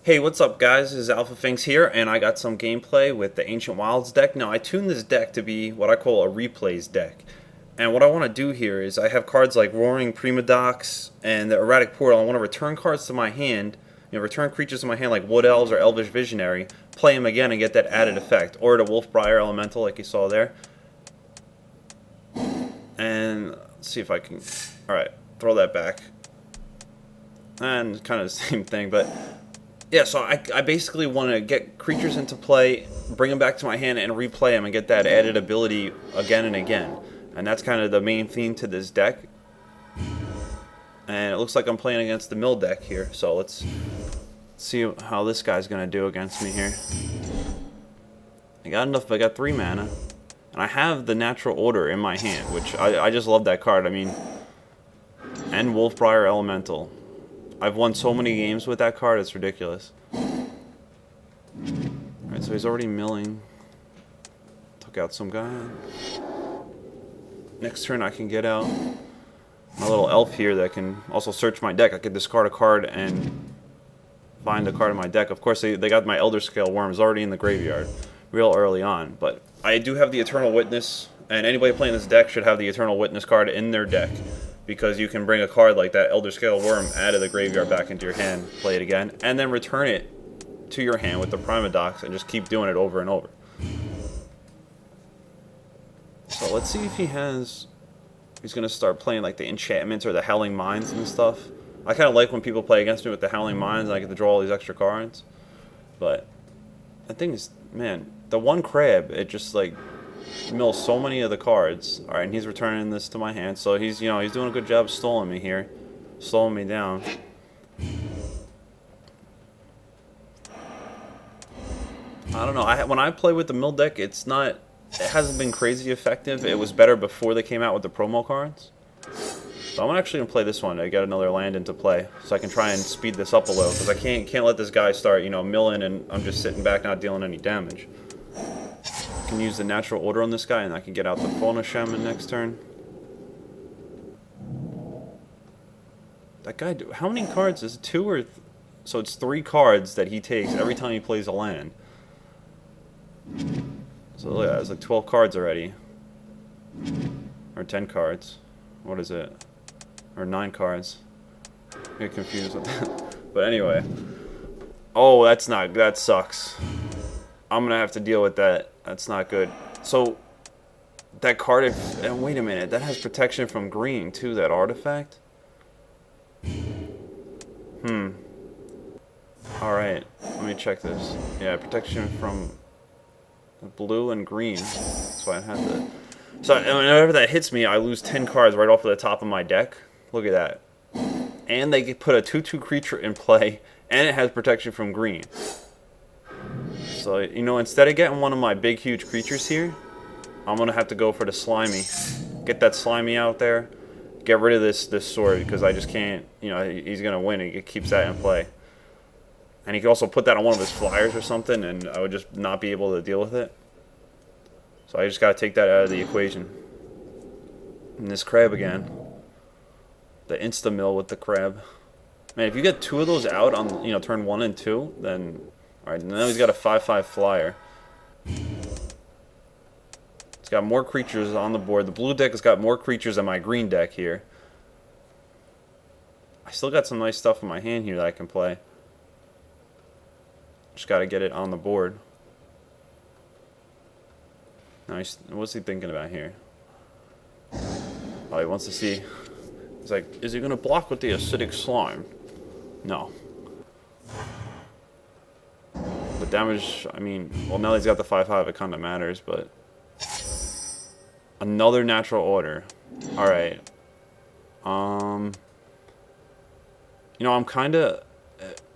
Hey, what's up guys? This is AlphaFinx here, and I got some gameplay with the Ancient Wilds deck. Now, I tuned this deck to be what I call a replays deck. And what I want to do here is I have cards like Roaring Primodox and the Erratic Portal. I want to return cards to my hand, return creatures to my hand like Wood Elves or Elvish Visionary, play them again and get that added effect. Or the Wolfbriar Elemental like you saw there. And let's see if I can... Alright, throw that back. And kind of the same thing, but... Yeah, so I basically want to get creatures into play, bring them back to my hand, and replay them and get that added ability again and again. And that's kind of the main theme to this deck. And it looks like I'm playing against the mill deck here, so let's see how this guy's going to do against me here. I got enough, I got 3 mana. And I have the Natural Order in my hand, which I just love that card. I mean, and Wolfbriar Elemental. I've won so many games with that card, it's ridiculous. Alright, so he's already milling. Took out some guy. Next turn I can get out my little elf here that can also search my deck. I could discard a card and find a card in my deck. Of course, they got my Elder Scale Worms already in the graveyard real early on. But I do have the Eternal Witness, and anybody playing this deck should have the Eternal Witness card in their deck. Because you can bring a card like that Elder Scale Worm out of the graveyard back into your hand, play it again, and then return it to your hand with the Primodox and just keep doing it over and over. So let's see if he's going to start playing like the enchantments or the Howling Mines and stuff. I kind of like when people play against me with the Howling Mines and I get to draw all these extra cards. But the thing is, man, the one crab, it just like... mills so many of the cards. Alright, and he's returning this to my hand, so he's doing a good job stalling me here. Slowing me down. I don't know, when I play with the mill deck, it hasn't been crazy effective. It was better before they came out with the promo cards. So I'm actually going to play this one to get another land into play, so I can try and speed this up a little, because I can't let this guy start, milling and I'm just sitting back not dealing any damage. Can use the Natural Order on this guy, and I can get out the Fauna Shaman next turn. That guy, how many cards is it? 2 or... So it's 3 cards that he takes every time he plays a land. So look at that, it's like 12 cards already. Or 10 cards. What is it? Or 9 cards. I get confused with that. But anyway. Oh, that sucks. I'm gonna have to deal with that. That's not good. So, that card, and wait a minute, that has protection from green too, that artifact? Alright, let me check this. Yeah, protection from blue and green. That's why I had to... So, whenever that hits me, I lose 10 cards right off of the top of my deck. Look at that. And they can put a 2/2 creature in play, and it has protection from green. So, instead of getting one of my big, huge creatures here, I'm going to have to go for the Slimy. Get that Slimy out there. Get rid of this sword, because I just can't, he's going to win. He keeps that in play. And he can also put that on one of his flyers or something, and I would just not be able to deal with it. So I just got to take that out of the equation. And this crab again. The insta-mill with the crab. Man, if you get 2 of those out on, turn 1 and 2, then... Alright, now he's got a 5/5 flyer. He's got more creatures on the board. The blue deck has got more creatures than my green deck here. I still got some nice stuff in my hand here that I can play. Just got to get it on the board. Now, what's he thinking about here? Oh, he wants to see... He's like, is he going to block with the acidic slime? No. The damage, I mean, well, now he's got the 5/5, it kind of matters, but... Another Natural Order. Alright. I'm kind of...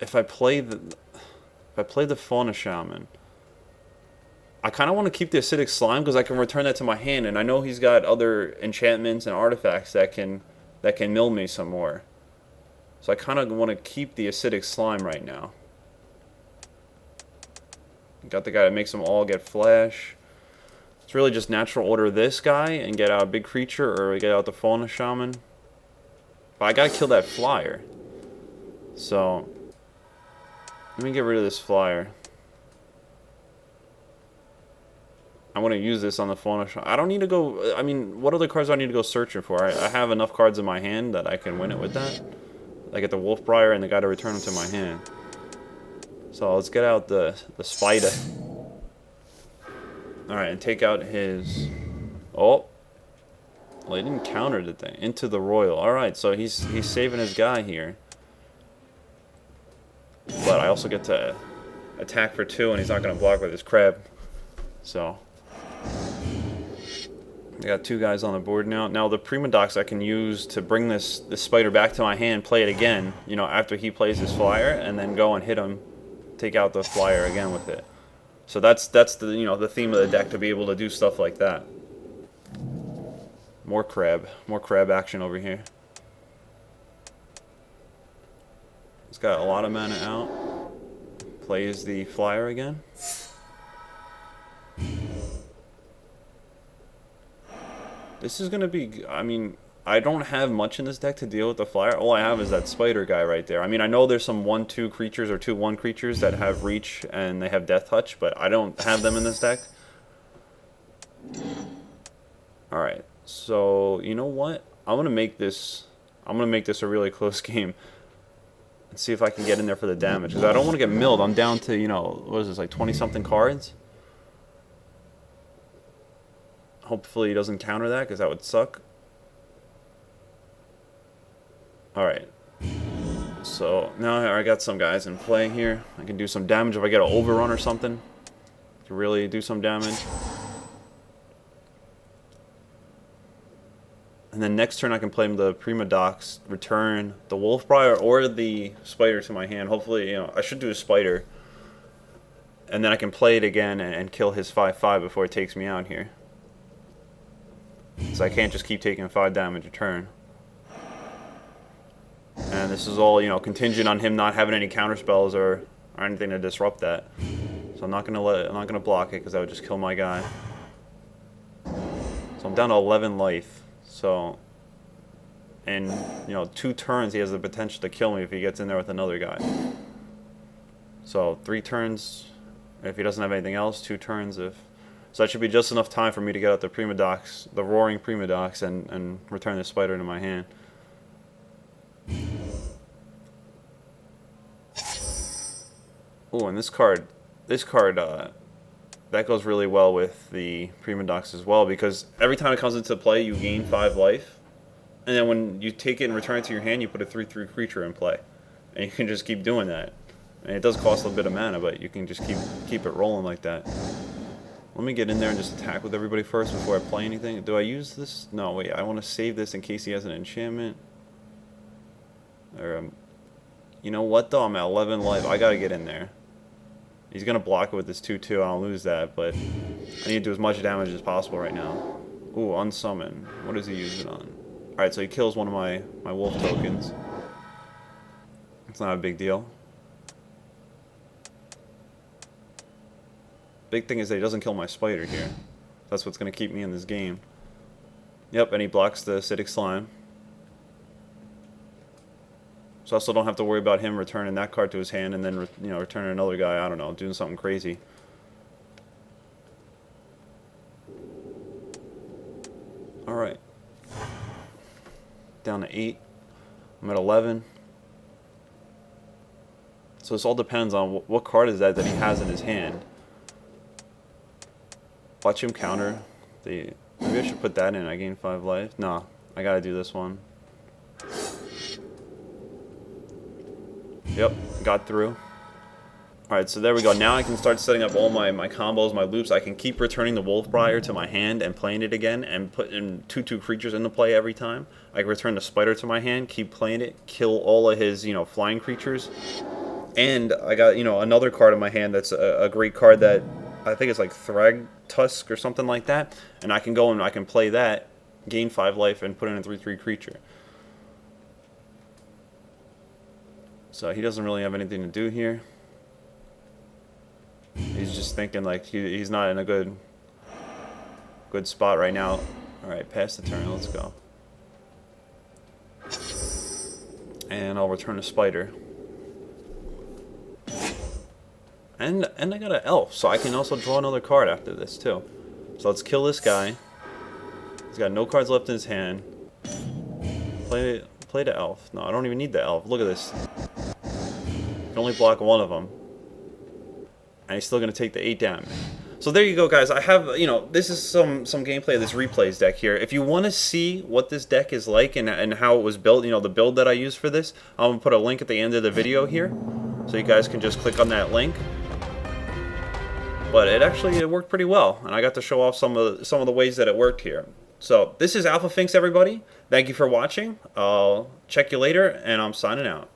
If I play the Fauna Shaman, I kind of want to keep the Acidic Slime, because I can return that to my hand, and I know he's got other enchantments and artifacts that can mill me some more. So I kind of want to keep the Acidic Slime right now. Got the guy that makes them all get flash. It's really just Natural Order this guy and get out a big creature, or get out the Fauna Shaman. But I gotta kill that flyer. So Let me get rid of this flyer. I want to use this on the phone. I don't need to go... I mean, what other cards do I need to go searching for? I have enough cards in my hand that I can win it with that. I get the Wolfbriar and the guy to return them to my hand. So let's get out the spider. Alright, and take out his... Oh. Well, he didn't counter the thing. Into the Royal. Alright, so he's saving his guy here. But I also get to attack for 2, and he's not going to block with his crab. So... I got 2 guys on the board now. Now the Prima Docs I can use to bring this spider back to my hand, play it again, you know, after he plays his flyer, and then go and hit him, take out the flyer again with it. So that's the, you know, the theme of the deck, to be able to do stuff like that. More crab action over here. He's got a lot of mana out. Plays the flyer again. This is going to be, I mean, I don't have much in this deck to deal with the flyer. All I have is that spider guy right there. I mean, I know there's some 1/2 creatures or 2/1 creatures that have reach and they have death touch, but I don't have them in this deck. Alright, so you know what? I'm going to make this a really close game. And see if I can get in there for the damage, because I don't want to get milled. I'm down to, you know, what is this, like 20-something cards? Hopefully he doesn't counter that, because that would suck. Alright. So, now I got some guys in play here. I can do some damage if I get an overrun or something. To really do some damage. And then next turn I can play the Prima Docs, return the Wolfbriar or the Spider to my hand. Hopefully, you know, I should do a Spider. And then I can play it again and kill his 5/5 before it takes me out here. So I can't just keep taking 5 damage a turn. And this is all, you know, contingent on him not having any counter spells or anything to disrupt that. So I'm not gonna block it, because that would just kill my guy. So I'm down to 11 life. So in, you know, 2 turns he has the potential to kill me if he gets in there with another guy. So 3 turns if he doesn't have anything else, 2 turns if... So that should be just enough time for me to get out the Prima Docs, the roaring Prima Docs, and return the spider into my hand. Oh, and this card, that goes really well with the Prima Docs as well, because every time it comes into play, you gain 5 life, and then when you take it and return it to your hand, you put a 3/3 creature in play, and you can just keep doing that. And it does cost a bit of mana, but you can just keep it rolling like that. Let me get in there and just attack with everybody first before I play anything. Do I use this? No, wait. I want to save this in case he has an enchantment. Or, you know what, though? I'm at 11 life. I got to get in there. He's going to block it with this 2/2. I'll lose that, but I need to do as much damage as possible right now. Ooh, unsummon. What does he use it on? Alright, so he kills one of my wolf tokens. It's not a big deal. Big thing is that he doesn't kill my spider here. That's what's going to keep me in this game. Yep, and he blocks the acidic slime. So I also don't have to worry about him returning that card to his hand and then, you know, returning another guy, I don't know, doing something crazy. Alright. Down to 8. I'm at 11. So this all depends on what card is that he has in his hand. Watch him counter. Maybe I should put that in. I gain 5 life. Nah, I gotta do this one. Yep, got through. Alright, so there we go. Now I can start setting up all my combos, my loops. I can keep returning the Wolfbriar to my hand and playing it again and putting 2/2 creatures into play every time. I can return the Spider to my hand, keep playing it, kill all of his, you know, flying creatures. And I got, you know, another card in my hand that's a great card that I think it's like Thragtusk or something like that. And I can go and I can play that, gain 5 life, and put in a 3/3 creature. So he doesn't really have anything to do here. He's just thinking like he's not in a good spot right now. Alright, pass the turn, let's go. And I'll return a spider. And I got an elf, so I can also draw another card after this too. So let's kill this guy. He's got no cards left in his hand. Play the elf. No, I don't even need the elf. Look at this. I can only block one of them. And he's still going to take the 8 damage. So there you go, guys. I have, you know, this is some gameplay of this replays deck here. If you want to see what this deck is like and how it was built, you know, the build that I used for this, I'm going to put a link at the end of the video here. So you guys can just click on that link. But it worked pretty well, and I got to show off some of the ways that it worked here. So this is AlphaFinx, everybody. Thank you for watching. I'll check you later, and I'm signing out.